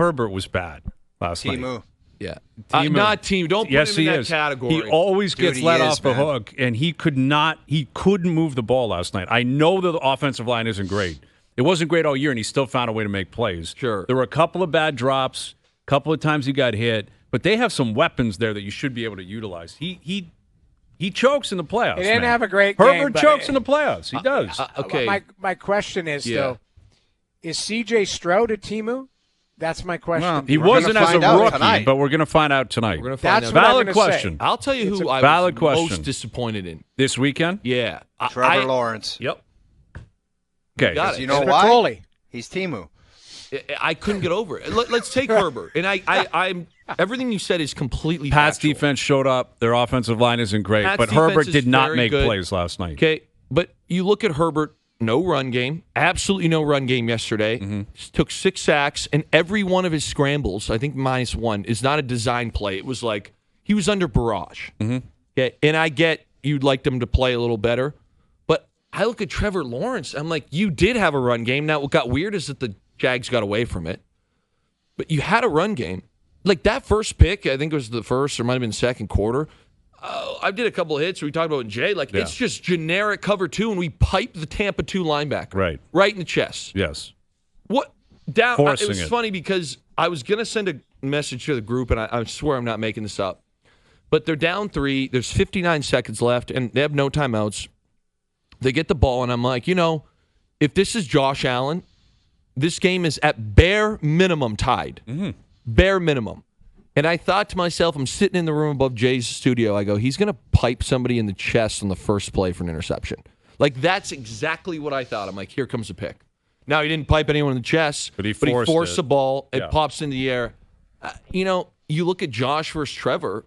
Herbert was bad last night. Timu. Yeah. Not Team. Don't put him in that category. He always gets let off the man. hook, and he couldn't move the ball last night. I know the offensive line isn't great. It wasn't great all year, and he still found a way to make plays. Sure. There were a couple of bad drops, a couple of times he got hit, but they have some weapons there that you should be able to utilize. He chokes in the playoffs. He didn't man. have a great game. Herbert chokes in the playoffs. He does. Okay. My question is, though, is C.J. Stroud a Timu? That's my question. Well, he wasn't as a rookie, but we're going to find out tonight. We're going to find out. Valid question. I'll tell you who I was most disappointed in. This weekend? Yeah. Trevor Lawrence. Yep. Okay. You know why? He's Timu. I couldn't get over it. Let's take Herbert. And I'm everything you said is completely Pat's factual. defense showed up. Their offensive line isn't great, Pat's but defense Herbert is did not very make good. plays last night. Okay, but you look at Herbert, no run game, absolutely no run game yesterday. Took 6 sacks, and every one of his scrambles, I think -1, is not a design play. It was like he was under barrage. Okay, and I get you'd like them to play a little better, but I look at Trevor Lawrence, I'm like, you did have a run game. Now, what got weird is that the Jags got away from it, but you had a run game. Like that first pick, I think it was the first or might have been second quarter. I did a couple of hits we talked about in Jay. It's just generic cover 2, and we piped the Tampa 2 linebacker right in the chest. Yes. What down? Forcing it was funny because I was gonna send a message to the group, and I swear I'm not making this up. But they're down 3. There's 59 seconds left, and they have no timeouts. They get the ball, and I'm like, if this is Josh Allen, this game is at bare minimum tied. Bare minimum. And I thought to myself, I'm sitting in the room above Jay's studio. I go, he's going to pipe somebody in the chest on the first play for an interception. Like, that's exactly what I thought. I'm like, here comes a pick. Now, he didn't pipe anyone in the chest, but he forced the ball. It pops in the air. You look at Josh versus Trevor,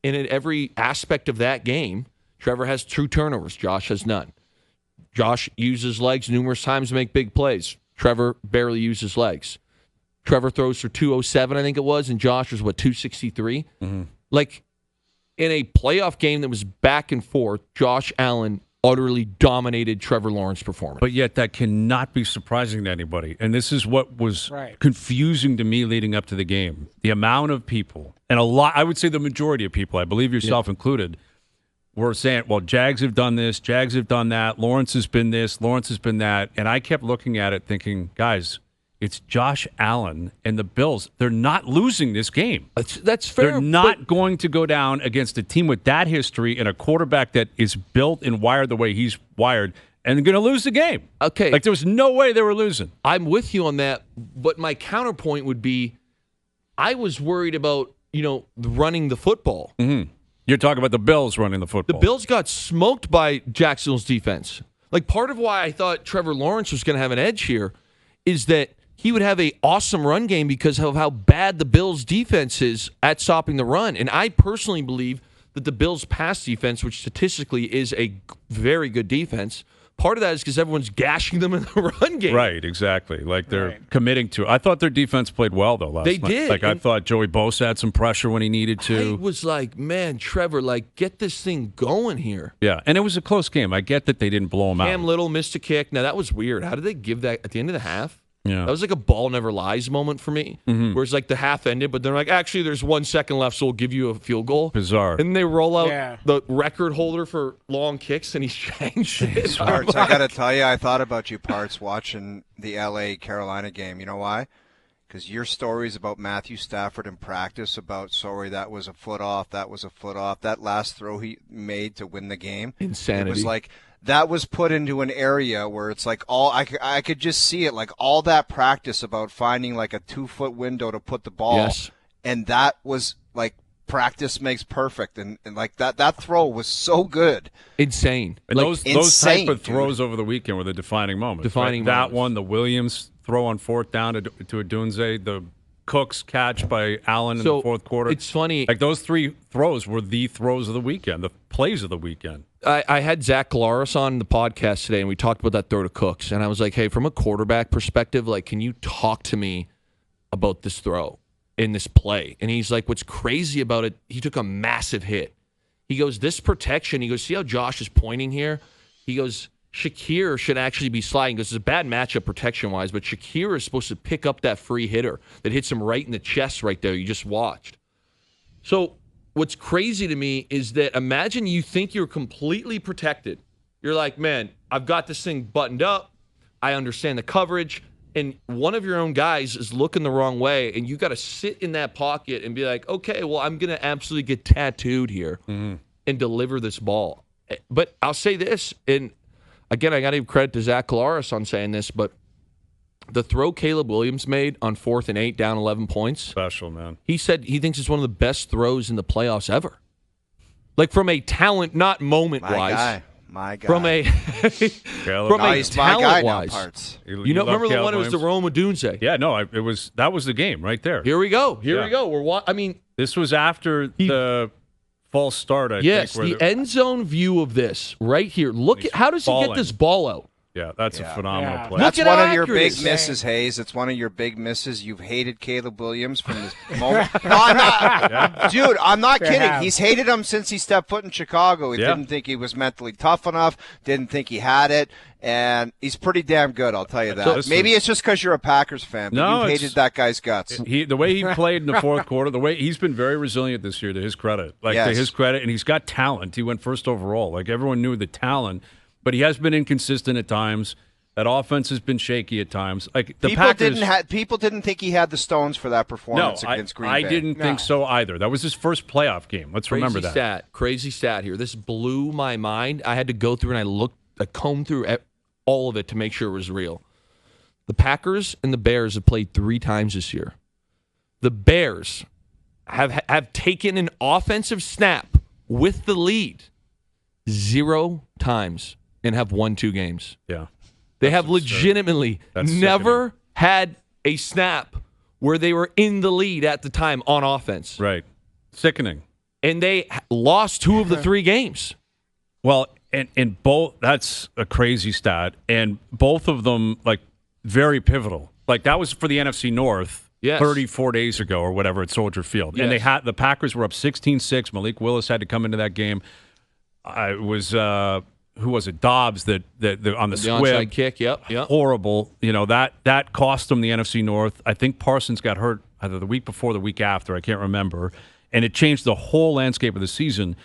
and in every aspect of that game, Trevor has 2 turnovers. Josh has none. Josh uses legs numerous times to make big plays. Trevor barely uses legs. Trevor throws for 207, I think it was, and Josh was, 263? Like, in a playoff game that was back and forth, Josh Allen utterly dominated Trevor Lawrence's performance. But yet that cannot be surprising to anybody. And this is what was confusing to me leading up to the game. The amount of people, and I would say the majority of people, I believe yourself included, were saying, well, Jags have done this, Jags have done that, Lawrence has been this, Lawrence has been that. And I kept looking at it thinking, guys, it's Josh Allen and the Bills. They're not losing this game. That's fair. They're not going to go down against a team with that history and a quarterback that is built and wired the way he's wired and they're going to lose the game. Okay. Like, there was no way they were losing. I'm with you on that, but my counterpoint would be I was worried about, running the football. You're talking about the Bills running the football. The Bills got smoked by Jacksonville's defense. Like, part of why I thought Trevor Lawrence was going to have an edge here is that he would have an awesome run game because of how bad the Bills' defense is at stopping the run. And I personally believe that the Bills' pass defense, which statistically is a very good defense, part of that is because everyone's gashing them in the run game. Right, exactly. Like, they're committing to it. I thought their defense played well, though, last night. They did. Like, I thought Joey Bosa had some pressure when he needed to. I was like, man, Trevor, get this thing going here. Yeah, and it was a close game. I get that they didn't blow him out. Cam Little missed a kick. Now, that was weird. How did they give that at the end of the half? Yeah. That was like a ball never lies moment for me, where it's like the half ended, but they're like, actually, there's 1 second left, so we'll give you a field goal. Bizarre. And they roll out the record holder for long kicks, and he's changed it. Parts, I got to tell you, I thought about you, Parts, watching the L.A.-Carolina game. You know why? Because your stories about Matthew Stafford in practice about, that was a foot off, that was a foot off, that last throw he made to win the game. Insanity. It was like, that was put into an area where it's like I could just see it, like all that practice about finding like a 2-foot window to put the ball. Yes. And that was like practice makes perfect. And like that throw was so good. Insane. And those type of throws over the weekend were the defining moments. That one, the Williams throw on 4th down to Odunze, the Cooks catch by Allen in the 4th quarter. It's funny. Like, those 3 throws were the throws of the weekend, the plays of the weekend. I had Zach Galaris on the podcast today, and we talked about that throw to Cooks. And I was like, hey, from a quarterback perspective, can you talk to me about this throw in this play? And he's like, what's crazy about it, he took a massive hit. He goes, this protection, he goes, see how Josh is pointing here? He goes, Shakir should actually be sliding because it's a bad matchup protection-wise, but Shakir is supposed to pick up that free hitter that hits him right in the chest right there. You just watched. So what's crazy to me is that imagine you think you're completely protected. You're like, man, I've got this thing buttoned up. I understand the coverage. And one of your own guys is looking the wrong way, and you got to sit in that pocket and be like, okay, well, I'm going to absolutely get tattooed here and deliver this ball. But I'll say this, and again, I got to give credit to Zach Collaros on saying this, but the throw Caleb Williams made on 4th and 8, down 11 points. Special, man. He said he thinks it's one of the best throws in the playoffs ever. Like from a talent, not moment-wise. My guy. From a talent-wise. You know, remember the one? It was the Rome Odunze. Yeah, no, that was the game right there. Here we go. Here we go. This was after the false start. I think. The end zone view of this right here. Look at how does he get this ball out? Yeah, that's a phenomenal play. That's one of your big misses, Hayes. It's one of your big misses. You've hated Caleb Williams from this moment. No, I'm not. Dude, I'm not kidding. He's hated him since he stepped foot in Chicago. He didn't think he was mentally tough enough, didn't think he had it, and he's pretty damn good, I'll tell you that. Maybe it's just because you're a Packers fan, but you've hated that guy's guts. The way he played in the fourth quarter, the way he's been very resilient this year, to his credit. To his credit, and he's got talent. He went first overall. Like, everyone knew the talent. But he has been inconsistent at times. That offense has been shaky at times. Like people didn't think he had the stones for that performance against Green Bay. I didn't think so either. That was his first playoff game. Let's remember that. Crazy stat here. This blew my mind. I had to go through and I combed through all of it to make sure it was real. The Packers and the Bears have played 3 times this year. The Bears have taken an offensive snap with the lead 0 times. And have won 2 games. Yeah. They have legitimately never had a snap where they were in the lead at the time on offense. Right. Sickening. And they lost 2 of the 3 games. Well, and both, that's a crazy stat. And both of them, like, very pivotal. Like, that was for the NFC North 34 days ago or whatever at Soldier Field. Yes. And the Packers were up 16-6. Malik Willis had to come into that game. It was... who was it? Dobbs that on the squib. Onside kick, yep. Horrible. You know, that cost them the NFC North. I think Parsons got hurt either the week before or the week after. I can't remember. And it changed the whole landscape of the season.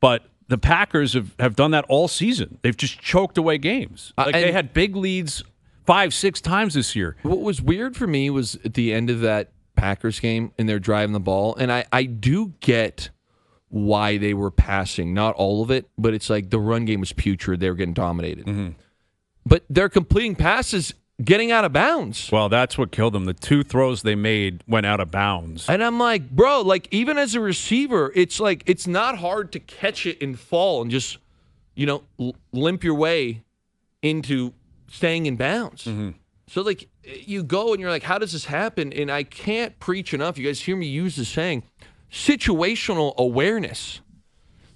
But the Packers have done that all season. They've just choked away games. They had big leads 5-6 times this year. What was weird for me was at the end of that Packers game, and they're driving the ball. And I do get why they were passing. Not all of it, but it's like the run game was putrid. They were getting dominated. Mm-hmm. But they're completing passes getting out of bounds. Well, that's what killed them. The 2 throws they made went out of bounds. And I'm like, bro, like, even as a receiver, it's like it's not hard to catch it and fall and just, limp your way into staying in bounds. Mm-hmm. So, like, you go and you're like, how does this happen? And I can't preach enough. You guys hear me use the saying, situational awareness.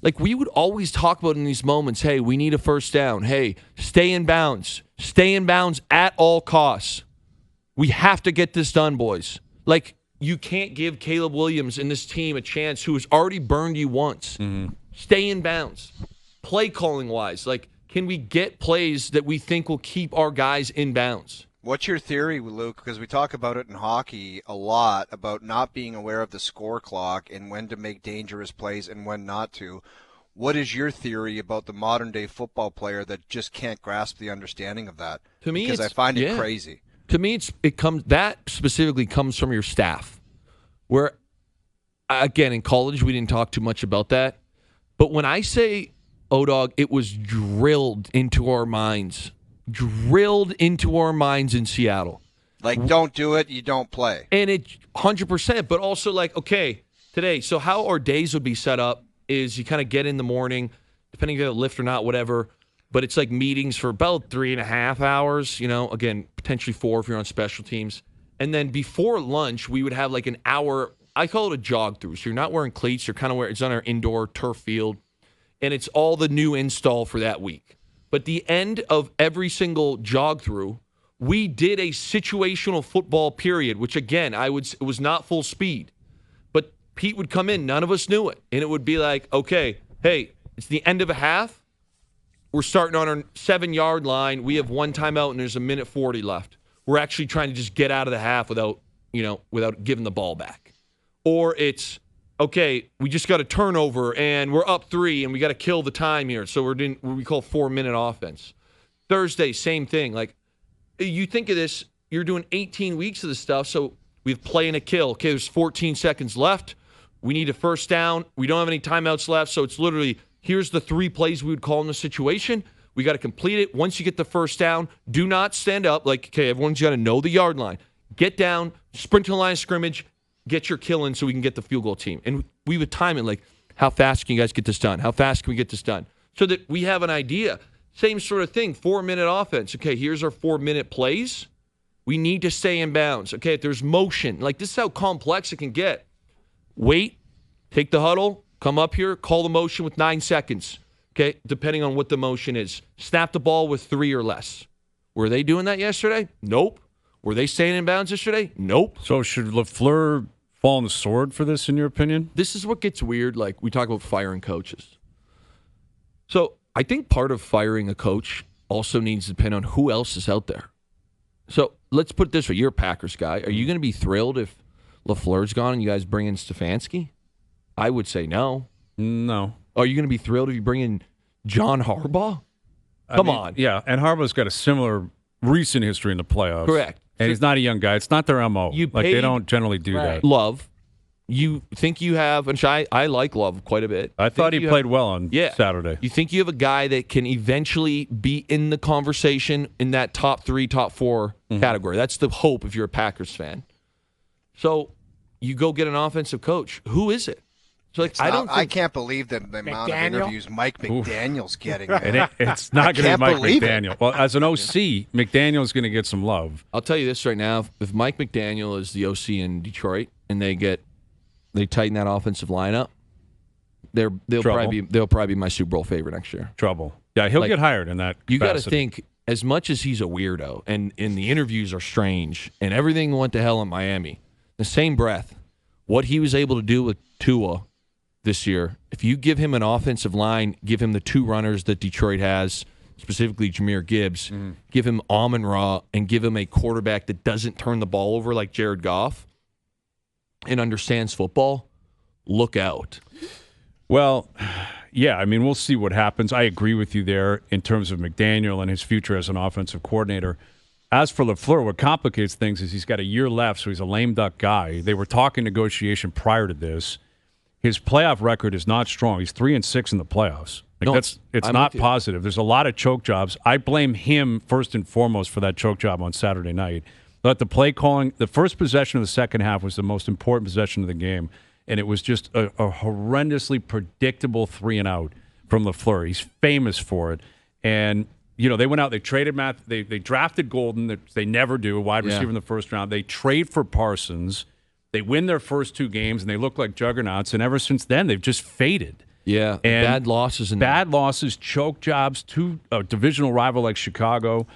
Like, we would always talk about in these moments, hey, we need a first down. Hey, stay in bounds. Stay in bounds at all costs. We have to get this done, boys. Like, you can't give Caleb Williams and this team a chance who has already burned you once. Mm-hmm. Stay in bounds. Play calling wise, like, can we get plays that we think will keep our guys in bounds? What's your theory, Luke? Because we talk about it in hockey a lot, about not being aware of the score clock and when to make dangerous plays and when not to. What is your theory about the modern-day football player that just can't grasp the understanding of that? To me, because I find it crazy. To me, that specifically comes from your staff. Where, again, in college, we didn't talk too much about that. But when I say, O-Dog, it was drilled into our minds. Drilled into our minds in Seattle. Like, don't do it, you don't play. And it 100%, but also like, okay, today, so how our days would be set up is you kind of get in the morning, depending if you have a lift or not, whatever, but it's like meetings for about 3.5 hours, again, potentially 4 if you're on special teams. And then before lunch, we would have like an hour, I call it a jog through. So you're not wearing cleats, you're kind of it's on our indoor turf field, and it's all the new install for that week. But the end of every single jog through, we did a situational football period, which again, it was not full speed. But Pete would come in, none of us knew it. And it would be like, okay, hey, it's the end of a half. we're starting on our 7-yard line. We have one timeout, and there's a minute 40 left. We're actually trying to just get out of the half without giving the ball back. Or it's, okay, we just got a turnover, and we're up 3, and we got to kill the time here. So we're doing what we call 4-minute offense. Thursday, same thing. Like, you think of this, you're doing 18 weeks of this stuff, so we have play and a kill. Okay, there's 14 seconds left. We need a first down. We don't have any timeouts left, so it's literally, here's the 3 plays we would call in the situation. We got to complete it. Once you get the first down, do not stand up. Like, okay, everyone's got to know the yard line. Get down, sprint to the line of scrimmage, get your kill in so we can get the field goal team. And we would time it like, how fast can you guys get this done? How fast can we get this done? So that we have an idea. Same sort of thing, 4-minute offense. Okay, here's our 4-minute plays. We need to stay in bounds. Okay, if there's motion, like this is how complex it can get. Wait, take the huddle, come up here, call the motion with 9 seconds. Okay, depending on what the motion is. Snap the ball with 3 or less. Were they doing that yesterday? Nope. Were they staying in bounds yesterday? Nope. So should LaFleur fall on the sword for this, in your opinion? This is what gets weird. Like, we talk about firing coaches. So I think part of firing a coach also needs to depend on who else is out there. So let's put it this way. You're a Packers guy. Are you going to be thrilled if LaFleur's gone and you guys bring in Stefanski? I would say no. No. Are you going to be thrilled if you bring in John Harbaugh? Come on. Yeah, and Harbaugh's got a similar recent history in the playoffs. Correct. And he's not a young guy. It's not their MO. They don't generally do that. Love. You think you have, and I like Love quite a bit. I thought he played well on Saturday. You think you have a guy that can eventually be in the conversation in that top 3, top 4 category. That's the hope if you're a Packers fan. So you go get an offensive coach. Who is it? So I can't believe the amount of interviews Mike McDaniel's getting. It's not going to be Mike McDaniel. Well, as an OC, McDaniel's going to get some love. I'll tell you this right now: if Mike McDaniel is the OC in Detroit and they tighten that offensive lineup, they'll probably be my Super Bowl favorite next year. Trouble. Yeah, he'll get hired in that capacity. You got to think, as much as he's a weirdo and the interviews are strange and everything went to hell in Miami, the same breath, what he was able to do with Tua this year, if you give him an offensive line, give him the 2 runners that Detroit has, specifically Jahmyr Gibbs, give him Amon-Ra, and give him a quarterback that doesn't turn the ball over like Jared Goff and understands football, look out. Well, yeah, I mean, we'll see what happens. I agree with you there in terms of McDaniel and his future as an offensive coordinator. As for LaFleur, what complicates things is he's got a year left, so he's a lame duck guy. They were talking negotiation prior to this. His playoff record is not strong. He's 3-6 in the playoffs. It's not positive. There's a lot of choke jobs. I blame him first and foremost for that choke job on Saturday night. But the play calling, the first possession of the second half was the most important possession of the game, and it was just a horrendously predictable 3-and-out from LaFleur. He's famous for it. And, they went out, they traded Matt, they drafted Golden, they never do, a wide receiver in the first round. They trade for Parsons. They win their first 2 games, and they look like juggernauts. And ever since then, they've just faded. Yeah, and bad losses, choke jobs to a divisional rival like Chicago.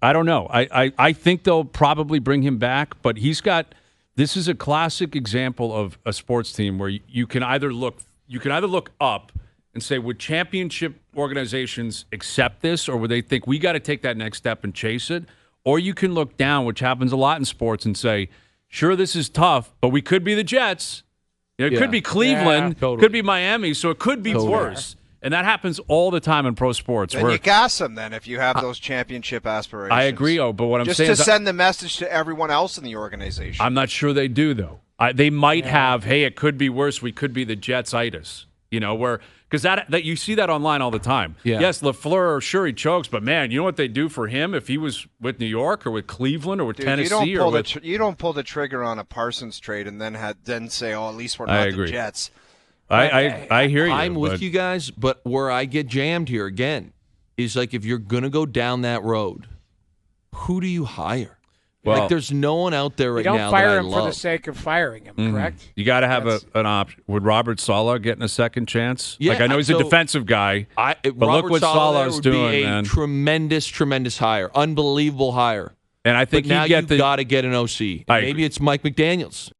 I don't know. I think they'll probably bring him back, but this is a classic example of a sports team where you can either look up and say, would championship organizations accept this, or would they think we got to take that next step and chase it? Or you can look down, which happens a lot in sports, and say, sure, this is tough, but we could be the Jets. It could be Cleveland, could be Miami, so it could be worse. And that happens all the time in pro sports. Then you gas them then if you have those championship aspirations. I agree, but what I'm saying is just to send the message to everyone else in the organization. I'm not sure they do, though. They might have, hey, it could be worse. We could be the Jets-itis, because that you see that online all the time. Yeah. Yes, LaFleur, sure, he chokes, but, man, you know what they do for him if he was with New York or with Cleveland or with Tennessee? You don't pull the trigger on a Parsons trade and then say, at least we're not the Jets. I hear you. I'm with you guys, but where I get jammed here again is like if you're going to go down that road, who do you hire? Well, there's no one out there right now that I love. You don't fire him for the sake of firing him, correct? You got to have an option. Would Robert Saleh get a second chance? Yeah, I know he's a defensive guy, but look what Saleh's doing, man. Tremendous, tremendous hire. Unbelievable hire. And I think now you've got to get an OC. Maybe it's Mike McDaniels.